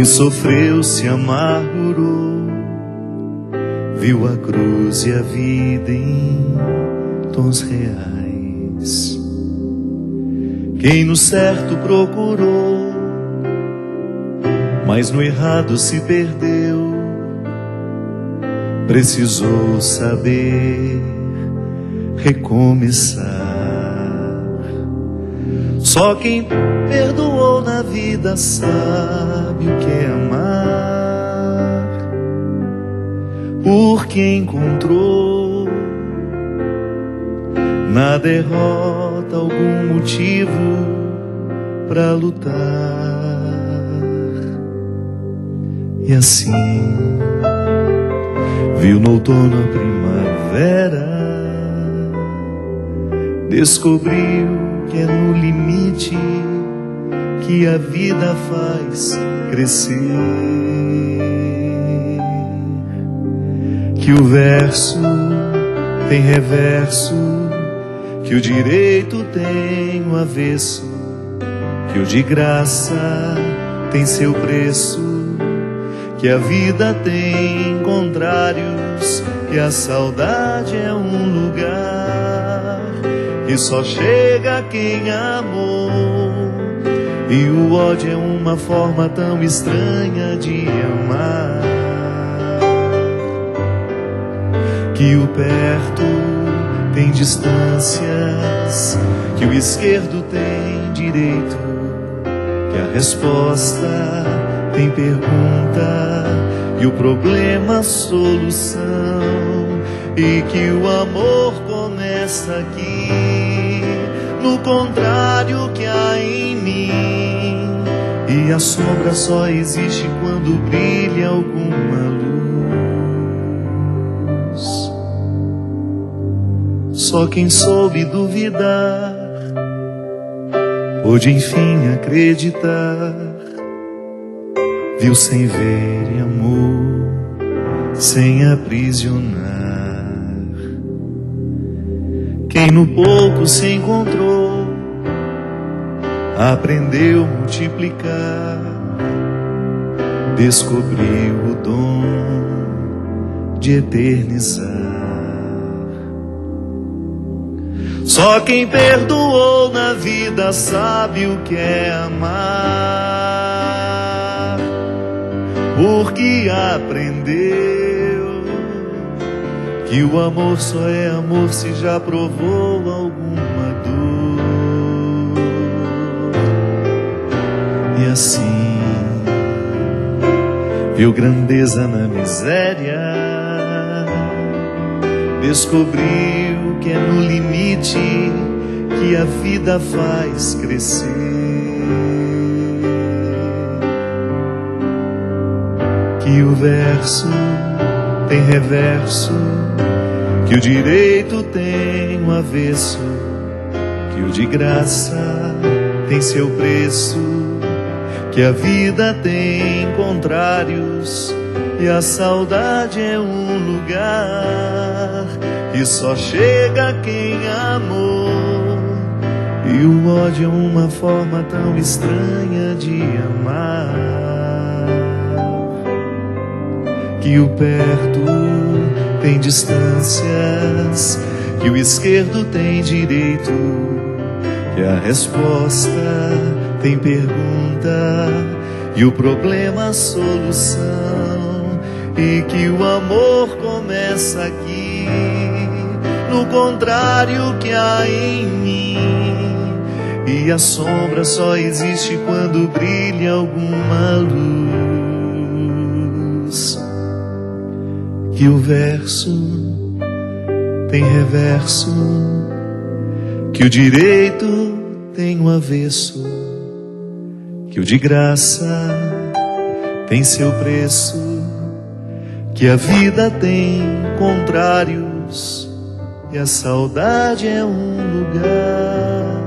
Quem sofreu se amargurou, viu a cruz e a vida em tons reais. Quem no certo procurou, mas no errado se perdeu, precisou saber recomeçar. Só quem perdoou na vida sabe o que é amar, porque encontrou na derrota algum motivo para lutar. E assim viu no outono a primavera, descobriu que é no limite que a vida faz crescer, que o verso tem reverso, que o direito tem o avesso, que o de graça tem seu preço, que a vida tem contrários, que a saudade é um lugar que só chega quem amou, e o ódio é uma forma tão estranha de amar, que o perto tem distâncias, que o esquerdo tem direito, que a resposta tem pergunta e o problema solução, e que o amor começa aqui, no contrário que há em mim, e a sombra só existe quando brilha alguma luz. Só quem soube duvidar pôde enfim acreditar, viu sem ver e amor sem aprisionar. Quem no pouco se encontrou aprendeu a multiplicar, descobriu o dom de eternizar. Só quem perdoou na vida sabe o que é amar, porque aprendeu que o amor só é amor se já provou alguma dor. E assim viu grandeza na miséria, descobriu que é no limite que a vida faz crescer, que o verso tem reverso, que o direito tem o avesso, que o de graça tem seu preço, que a vida tem contrários, e a saudade é um lugar que só chega quem amou, e o ódio é uma forma tão estranha de amar, que o perto tem distâncias, que o esquerdo tem direito, que a resposta tem pergunta e o problema solução, e que o amor começa aqui, no contrário que há em mim, e a sombra só existe quando brilha alguma luz, que o verso tem reverso, que o direito tem o avesso, que o de graça tem seu preço, que a vida tem contrários, e a saudade é um lugar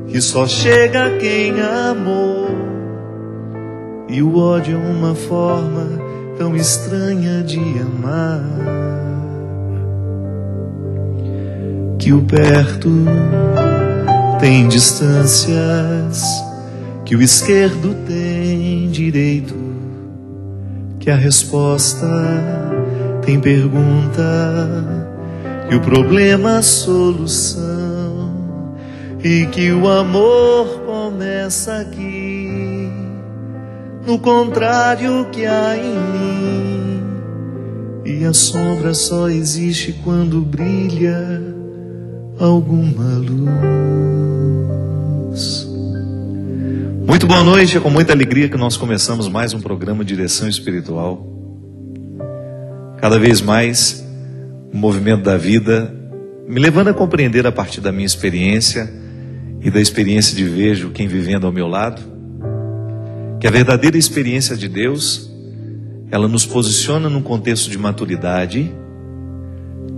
que só chega quem amou, e o ódio é uma forma tão estranha de amar, que o perto tem distâncias, que o esquerdo tem direito, que a resposta tem pergunta, que o problema solução, e que o amor começa aqui, no contrário que há em mim, e a sombra só existe quando brilha alguma luz. Muito boa noite, é com muita alegria que nós começamos mais um programa Direção Espiritual. Cada vez mais o movimento da vida me levando a compreender a partir da minha experiência e da experiência de vejo quem vivendo ao meu lado, que a verdadeira experiência de Deus, ela nos posiciona num contexto de maturidade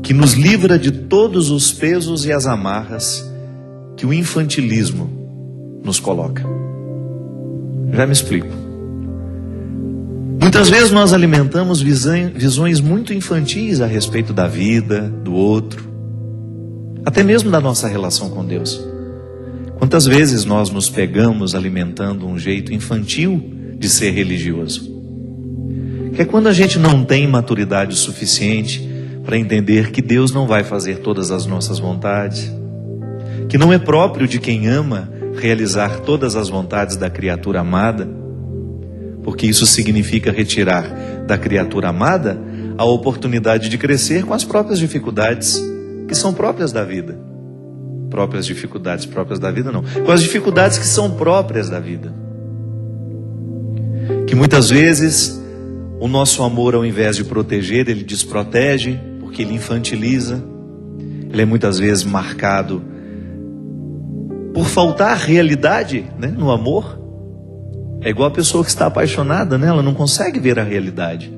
que nos livra de todos os pesos e as amarras que o infantilismo nos coloca. Já me explico. Muitas vezes nós alimentamos visões muito infantis a respeito da vida, do outro, até mesmo da nossa relação com Deus. Quantas vezes nós nos pegamos alimentando um jeito infantil de ser religioso? Que é quando a gente não tem maturidade suficiente para entender que Deus não vai fazer todas as nossas vontades, que não é próprio de quem ama realizar todas as vontades da criatura amada, porque isso significa retirar da criatura amada a oportunidade de crescer com as próprias dificuldades que são próprias da vida. Próprias dificuldades próprias da vida não, com as dificuldades que são próprias da vida. Que muitas vezes o nosso amor, ao invés de proteger, ele desprotege, porque ele infantiliza. Ele é muitas vezes marcado por faltar realidade, né, no amor. É igual a pessoa que está apaixonada, né? Ela não consegue ver a realidade.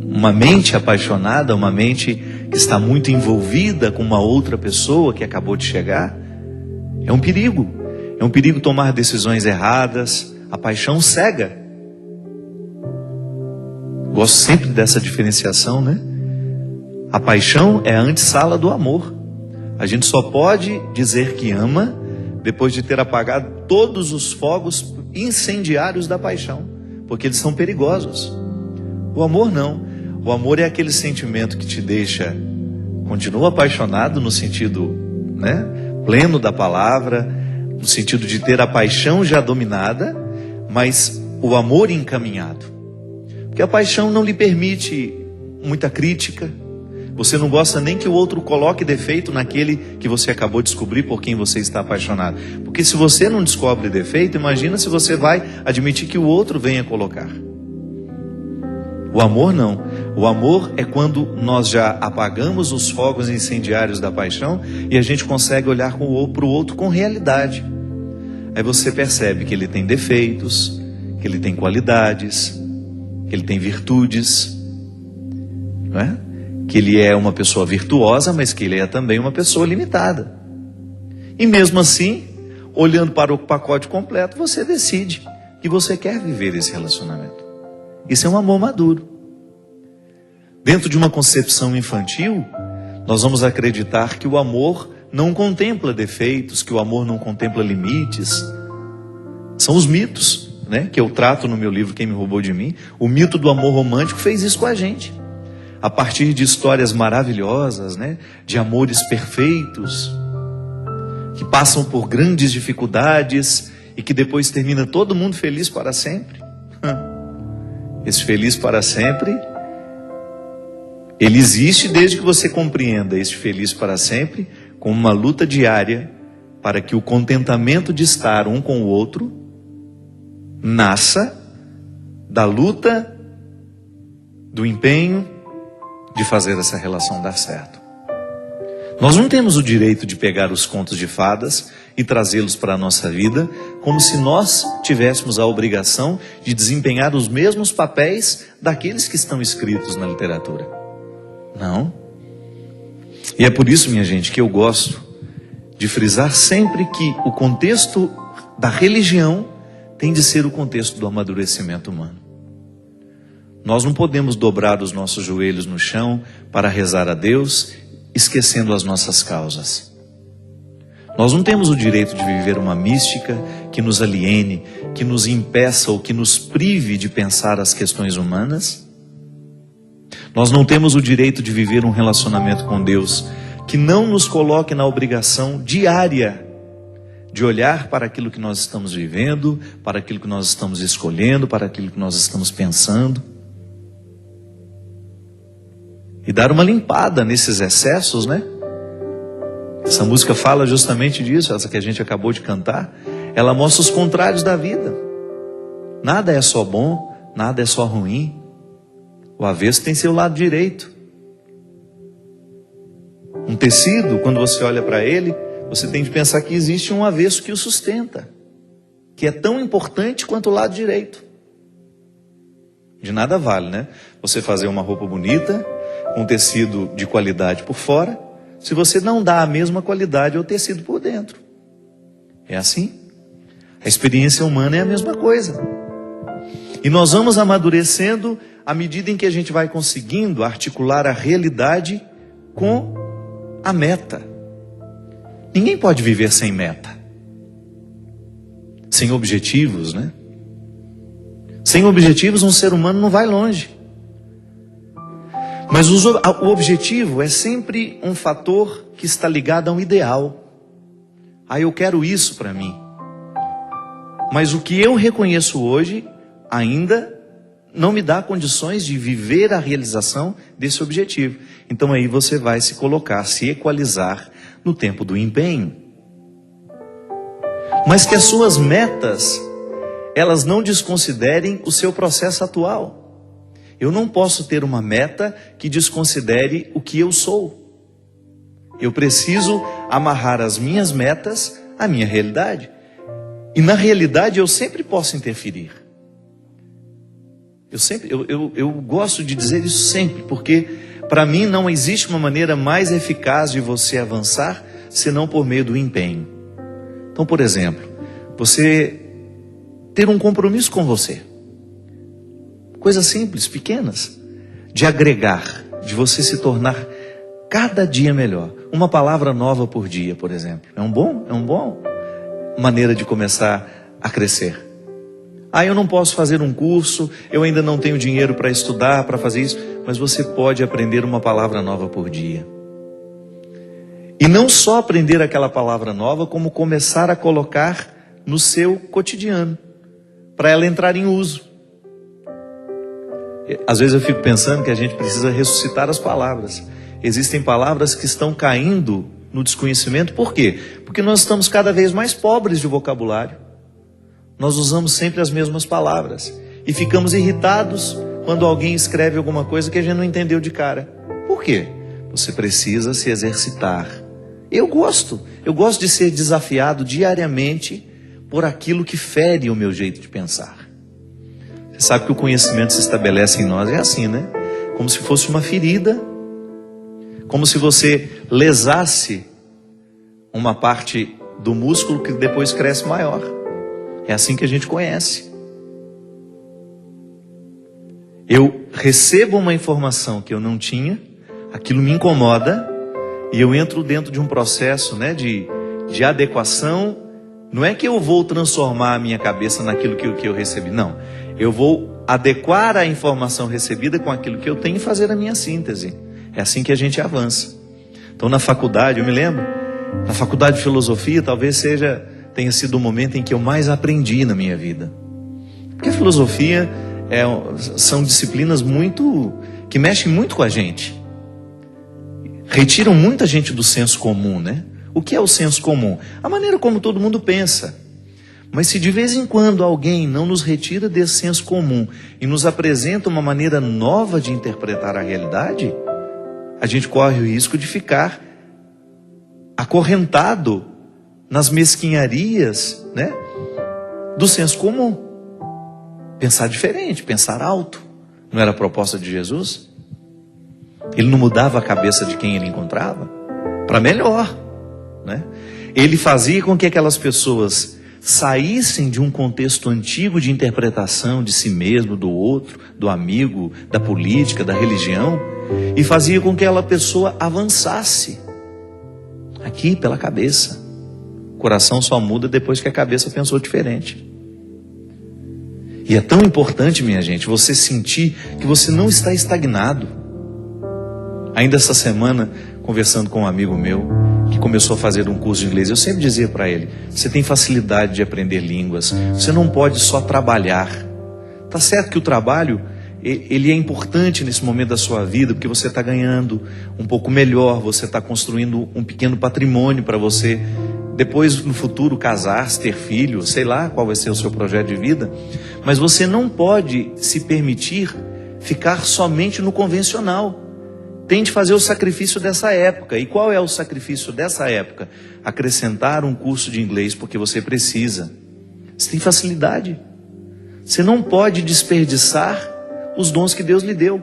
Uma mente apaixonada, uma mente que está muito envolvida com uma outra pessoa que acabou de chegar, é um perigo. É um perigo tomar decisões erradas. A paixão cega. Gosto sempre dessa diferenciação, né? A paixão é a antessala do amor. A gente só pode dizer que ama depois de ter apagado todos os fogos incendiários da paixão, porque eles são perigosos. O amor não. O amor é aquele sentimento que te deixa, continua apaixonado no sentido, né, pleno da palavra, no sentido de ter a paixão já dominada, mas o amor encaminhado. Porque a paixão não lhe permite muita crítica. Você não gosta nem que o outro coloque defeito naquele que você acabou de descobrir por quem você está apaixonado. Porque se você não descobre defeito, imagina se você vai admitir que o outro venha colocar. O amor não. O amor é quando nós já apagamos os fogos incendiários da paixão e a gente consegue olhar para o outro com realidade. Aí você percebe que ele tem defeitos, que ele tem qualidades, que ele tem virtudes, não é? Que ele é uma pessoa virtuosa, mas que ele é também uma pessoa limitada. E mesmo assim, olhando para o pacote completo, você decide que você quer viver esse relacionamento. Isso é um amor maduro. Dentro de uma concepção infantil, nós vamos acreditar que o amor não contempla defeitos, que o amor não contempla limites. São os mitos, né, que eu trato no meu livro Quem Me Roubou de Mim. O mito do amor romântico fez isso com a gente. A partir de histórias maravilhosas, né, de amores perfeitos, que passam por grandes dificuldades e que depois termina todo mundo feliz para sempre. Esse feliz para sempre, ele existe desde que você compreenda esse feliz para sempre como uma luta diária para que o contentamento de estar um com o outro nasça da luta, do empenho de fazer essa relação dar certo. Nós não temos o direito de pegar os contos de fadas e trazê-los para a nossa vida como se nós tivéssemos a obrigação de desempenhar os mesmos papéis daqueles que estão escritos na literatura. Não. E é por isso, minha gente, que eu gosto de frisar sempre que o contexto da religião tem de ser o contexto do amadurecimento humano. Nós não podemos dobrar os nossos joelhos no chão para rezar a Deus, esquecendo as nossas causas. Nós não temos o direito de viver uma mística que nos aliene, que nos impeça ou que nos prive de pensar as questões humanas. Nós não temos o direito de viver um relacionamento com Deus que não nos coloque na obrigação diária de olhar para aquilo que nós estamos vivendo, para aquilo que nós estamos escolhendo, para aquilo que nós estamos pensando. E dar uma limpada nesses excessos, né? Essa música fala justamente disso, essa que a gente acabou de cantar. Ela mostra os contrários da vida. Nada é só bom, nada é só ruim. O avesso tem seu lado direito. Um tecido, quando você olha para ele, você tem de pensar que existe um avesso que o sustenta, que é tão importante quanto o lado direito. De nada vale, né? Você fazer uma roupa bonita, com tecido de qualidade por fora, se você não dá a mesma qualidade ao tecido por dentro. É assim. A experiência humana é a mesma coisa. E nós vamos amadurecendo à medida em que a gente vai conseguindo articular a realidade com a meta. Ninguém pode viver sem meta. Sem objetivos, né? Sem objetivos um ser humano não vai longe. Mas o objetivo é sempre um fator que está ligado a um ideal. Eu quero isso para mim. Mas o que eu reconheço hoje ainda não me dá condições de viver a realização desse objetivo. Então aí você vai se colocar, se equalizar no tempo do empenho. Mas que as suas metas, elas não desconsiderem o seu processo atual. Eu não posso ter uma meta que desconsidere o que eu sou. Eu preciso amarrar as minhas metas à minha realidade. E na realidade eu sempre posso interferir. Eu gosto de dizer isso sempre, porque para mim não existe uma maneira mais eficaz de você avançar senão por meio do empenho. Então, por exemplo, você ter um compromisso com você. Coisas simples, pequenas, de agregar, de você se tornar cada dia melhor. Uma palavra nova por dia, por exemplo. É um bom maneira de começar a crescer. Eu não posso fazer um curso, eu ainda não tenho dinheiro para estudar, para fazer isso, mas você pode aprender uma palavra nova por dia. E não só aprender aquela palavra nova, como começar a colocar no seu cotidiano, para ela entrar em uso. Às vezes eu fico pensando que a gente precisa ressuscitar as palavras. Existem palavras que estão caindo no desconhecimento. Por quê? Porque nós estamos cada vez mais pobres de vocabulário. Nós usamos sempre as mesmas palavras. E ficamos irritados quando alguém escreve alguma coisa que a gente não entendeu de cara. Por quê? Você precisa se exercitar. Eu gosto de ser desafiado diariamente por aquilo que fere o meu jeito de pensar. Você sabe que o conhecimento se estabelece em nós, é assim, né? Como se fosse uma ferida, como se você lesasse uma parte do músculo que depois cresce maior. É assim que a gente conhece. Eu recebo uma informação que eu não tinha, aquilo me incomoda, e eu entro dentro de um processo, né, de adequação. Não é que eu vou transformar a minha cabeça naquilo que eu recebi, não. Eu vou adequar a informação recebida com aquilo que eu tenho e fazer a minha síntese. É assim que a gente avança. Então na faculdade, eu me lembro, na faculdade de filosofia talvez tenha sido o momento em que eu mais aprendi na minha vida. Porque a filosofia são disciplinas que mexem muito com a gente. Retiram muita gente do senso comum, né? O que é o senso comum? A maneira como todo mundo pensa. Mas se de vez em quando alguém não nos retira desse senso comum e nos apresenta uma maneira nova de interpretar a realidade, a gente corre o risco de ficar acorrentado nas mesquinharias, né, do senso comum. Pensar diferente, pensar alto. Não era a proposta de Jesus? Ele não mudava a cabeça de quem ele encontrava para melhor, né? Ele fazia com que aquelas pessoas saíssem de um contexto antigo de interpretação de si mesmo, do outro, do amigo, da política, da religião, e fazia com que aquela pessoa avançasse aqui pela cabeça. coração só muda depois que a cabeça pensou diferente. E é tão importante, minha gente, você sentir que você não está estagnado. Ainda essa semana, conversando com um amigo meu, que começou a fazer um curso de inglês, eu sempre dizia para ele, você tem facilidade de aprender línguas, você não pode só trabalhar. Tá certo que o trabalho, ele é importante nesse momento da sua vida, porque você está ganhando um pouco melhor, você está construindo um pequeno patrimônio para você, depois no futuro casar-se, ter filho, sei lá qual vai ser o seu projeto de vida, mas você não pode se permitir ficar somente no convencional. Tente fazer o sacrifício dessa época. E qual é o sacrifício dessa época? Acrescentar um curso de inglês porque você precisa. Você tem facilidade. Você não pode desperdiçar os dons que Deus lhe deu.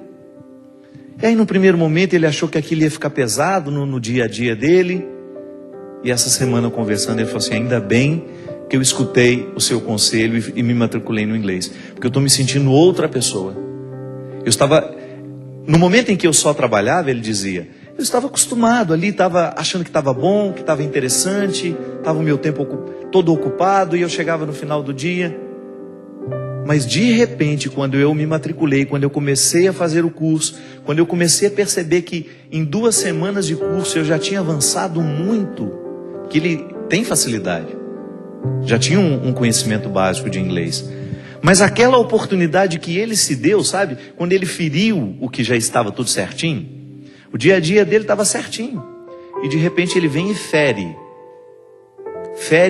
E aí no primeiro momento ele achou que aquilo ia ficar pesado no dia a dia dele. E essa semana conversando ele falou assim, ainda bem que eu escutei o seu conselho e me matriculei no inglês. Porque eu estou me sentindo outra pessoa. No momento em que eu só trabalhava, ele dizia, eu estava acostumado ali, estava achando que estava bom, que estava interessante, estava o meu tempo todo ocupado e eu chegava no final do dia. Mas de repente, quando eu me matriculei, quando eu comecei a fazer o curso, quando eu comecei a perceber que em 2 semanas de curso eu já tinha avançado muito, que ele tem facilidade, já tinha um conhecimento básico de inglês. Mas aquela oportunidade que ele se deu, sabe? Quando ele feriu o que já estava tudo certinho, o dia a dia dele estava certinho. E de repente ele vem e fere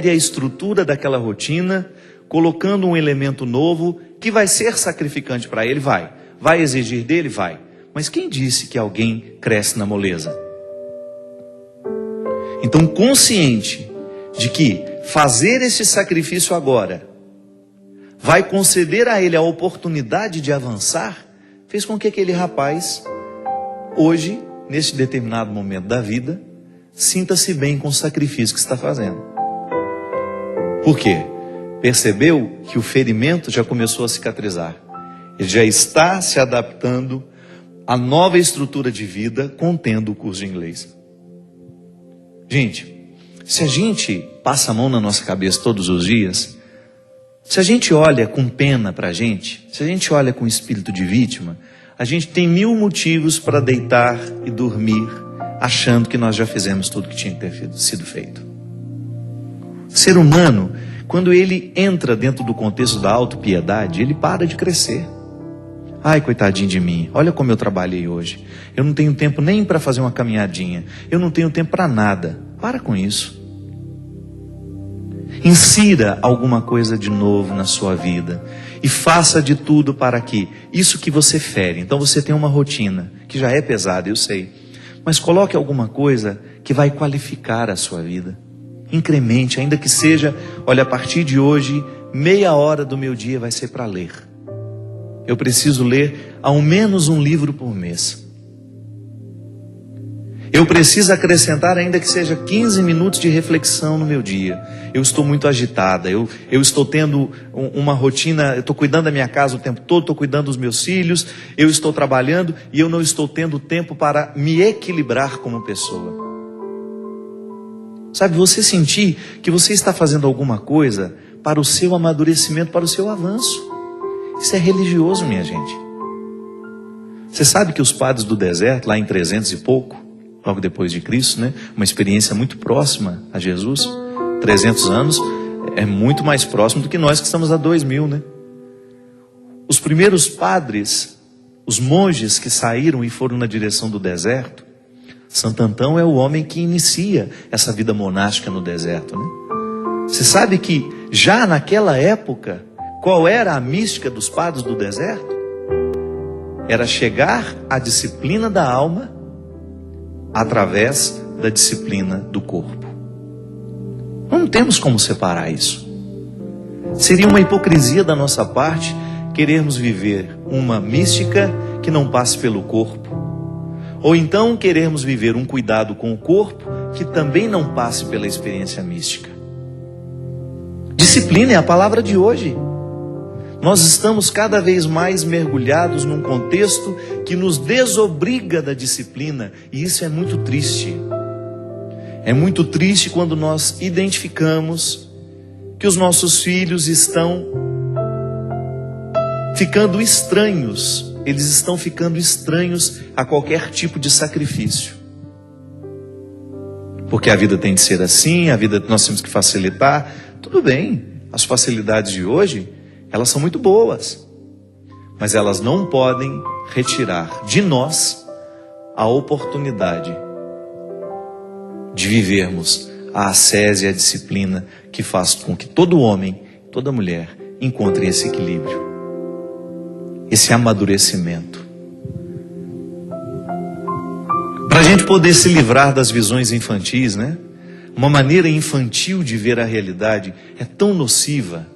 a estrutura daquela rotina, colocando um elemento novo que vai ser sacrificante para ele, vai exigir dele, vai. Mas quem disse que alguém cresce na moleza? Então, consciente de que fazer esse sacrifício agora vai conceder a ele a oportunidade de avançar, fez com que aquele rapaz, hoje, nesse determinado momento da vida, sinta-se bem com o sacrifício que está fazendo. Por quê? Percebeu que o ferimento já começou a cicatrizar. Ele já está se adaptando à nova estrutura de vida, contendo o curso de inglês. Gente, se a gente passa a mão na nossa cabeça todos os dias, se a gente olha com pena para a gente, se a gente olha com espírito de vítima, a gente tem 1000 motivos para deitar e dormir, achando que nós já fizemos tudo que tinha que ter sido feito. O ser humano, quando ele entra dentro do contexto da autopiedade, ele para de crescer. Ai, coitadinho de mim, olha como eu trabalhei hoje. Eu não tenho tempo nem para fazer uma caminhadinha. Eu não tenho tempo para nada. Para com isso. Insira alguma coisa de novo na sua vida e faça de tudo para que isso que você fere. Então você tem uma rotina que já é pesada, eu sei, mas coloque alguma coisa que vai qualificar a sua vida. Incremente, ainda que seja, olha, a partir de hoje, meia hora do meu dia vai ser para ler. Eu preciso ler ao menos um livro por mês. Eu preciso acrescentar, ainda que seja 15 minutos de reflexão no meu dia. Eu estou muito agitada, eu estou tendo uma rotina, eu estou cuidando da minha casa o tempo todo, estou cuidando dos meus filhos, eu estou trabalhando e eu não estou tendo tempo para me equilibrar como pessoa. Sabe, você sentir que você está fazendo alguma coisa para o seu amadurecimento, para o seu avanço. Isso é religioso, minha gente. Você sabe que os padres do deserto, lá em 300 e pouco, logo depois de Cristo, né? Uma experiência muito próxima a Jesus. 300 anos é muito mais próximo do que nós que estamos há 2000, né? Os primeiros padres, os monges que saíram e foram na direção do deserto, Santo Antão é o homem que inicia essa vida monástica no deserto, né? Você sabe que já naquela época, qual era a mística dos padres do deserto? Era chegar à disciplina da alma através da disciplina do corpo. Não temos como separar isso. Seria uma hipocrisia da nossa parte querermos viver uma mística que não passe pelo corpo, ou então querermos viver um cuidado com o corpo que também não passe pela experiência mística. Disciplina é a palavra de hoje. Nós estamos cada vez mais mergulhados num contexto que nos desobriga da disciplina, e isso é muito triste. É muito triste quando nós identificamos que os nossos filhos estão ficando estranhos. Eles estão ficando estranhos a qualquer tipo de sacrifício. Porque a vida tem de ser assim, a vida nós temos que facilitar. Tudo bem, as facilidades de hoje, elas são muito boas. Mas elas não podem retirar de nós a oportunidade de vivermos a ascese e a disciplina que faz com que todo homem, toda mulher encontrem esse equilíbrio, esse amadurecimento. Para a gente poder se livrar das visões infantis, né? Uma maneira infantil de ver a realidade é tão nociva.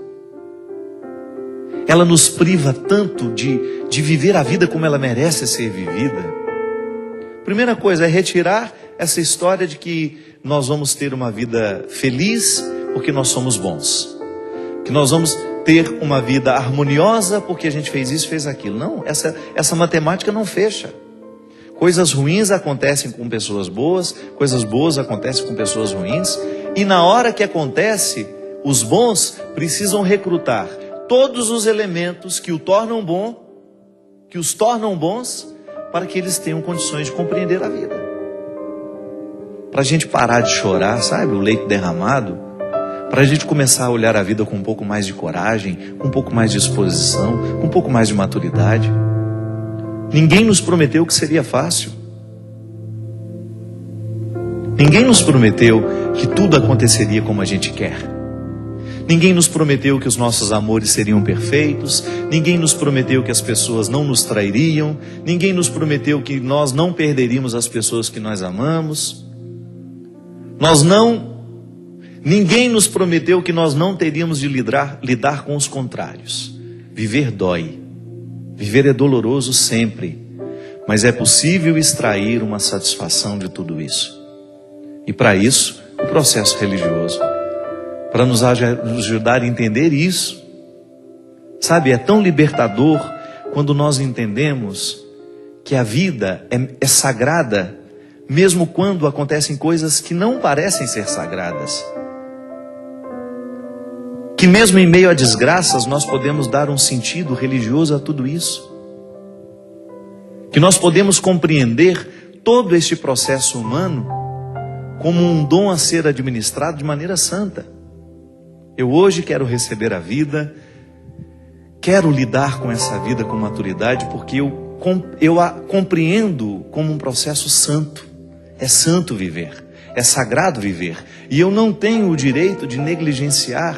Ela nos priva tanto de viver a vida como ela merece ser vivida. Primeira coisa é retirar essa história de que nós vamos ter uma vida feliz porque nós somos bons. Que nós vamos ter uma vida harmoniosa porque a gente fez isso, fez aquilo. Não, essa matemática não fecha. Coisas ruins acontecem com pessoas boas, coisas boas acontecem com pessoas ruins. E na hora que acontece, os bons precisam recrutar todos os elementos que o tornam bom, que os tornam bons, para que eles tenham condições de compreender a vida. Para a gente parar de chorar, sabe, o leite derramado, para a gente começar a olhar a vida com um pouco mais de coragem, com um pouco mais de disposição, com um pouco mais de maturidade. Ninguém nos prometeu que seria fácil. Ninguém nos prometeu que tudo aconteceria como a gente quer. Ninguém nos prometeu que os nossos amores seriam perfeitos. Ninguém nos prometeu que as pessoas não nos trairiam. Ninguém nos prometeu que nós não perderíamos as pessoas que nós amamos. Ninguém nos prometeu que nós não teríamos de lidar com os contrários. Viver dói. Viver é doloroso sempre. Mas é possível extrair uma satisfação de tudo isso. E para isso, o processo religioso. Para nos ajudar a entender isso. Sabe, é tão libertador quando nós entendemos que a vida é sagrada, mesmo quando acontecem coisas que não parecem ser sagradas. Que mesmo em meio a desgraças nós podemos dar um sentido religioso a tudo isso. Que nós podemos compreender todo este processo humano como um dom a ser administrado de maneira santa. Eu hoje quero receber a vida, quero lidar com essa vida com maturidade, porque eu a compreendo como um processo santo. É santo viver, é sagrado viver. E eu não tenho o direito de negligenciar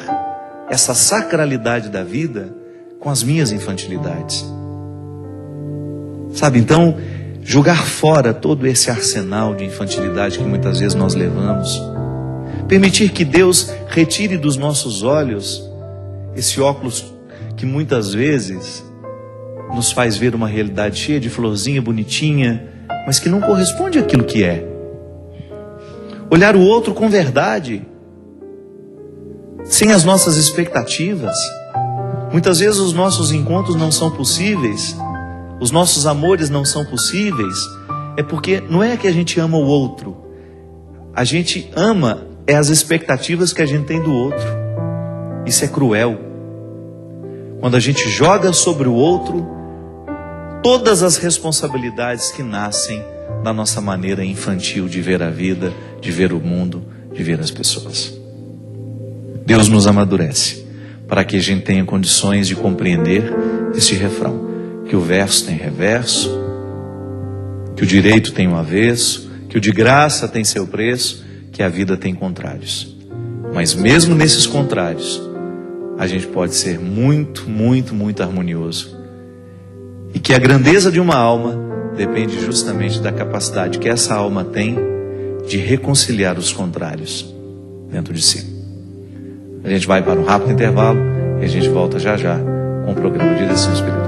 essa sacralidade da vida com as minhas infantilidades. Sabe, então, jogar fora todo esse arsenal de infantilidade que muitas vezes nós levamos. Permitir que Deus retire dos nossos olhos esse óculos que muitas vezes nos faz ver uma realidade cheia de florzinha bonitinha, mas que não corresponde àquilo que é. Olhar o outro com verdade, sem as nossas expectativas. Muitas vezes os nossos encontros não são possíveis, os nossos amores não são possíveis, é porque não é que a gente ama o outro, a gente ama as expectativas que a gente tem do outro. Isso é cruel. Quando a gente joga sobre o outro todas as responsabilidades que nascem da nossa maneira infantil de ver a vida, de ver o mundo, de ver as pessoas. Deus nos amadurece para que a gente tenha condições de compreender este refrão, que o verso tem reverso, que o direito tem um avesso, que o de graça tem seu preço, que a vida tem contrários. Mas mesmo nesses contrários, a gente pode ser muito, muito, muito harmonioso. E que a grandeza de uma alma depende justamente da capacidade que essa alma tem de reconciliar os contrários dentro de si. A gente vai para um rápido intervalo e a gente volta já já com o programa Direção Espiritual.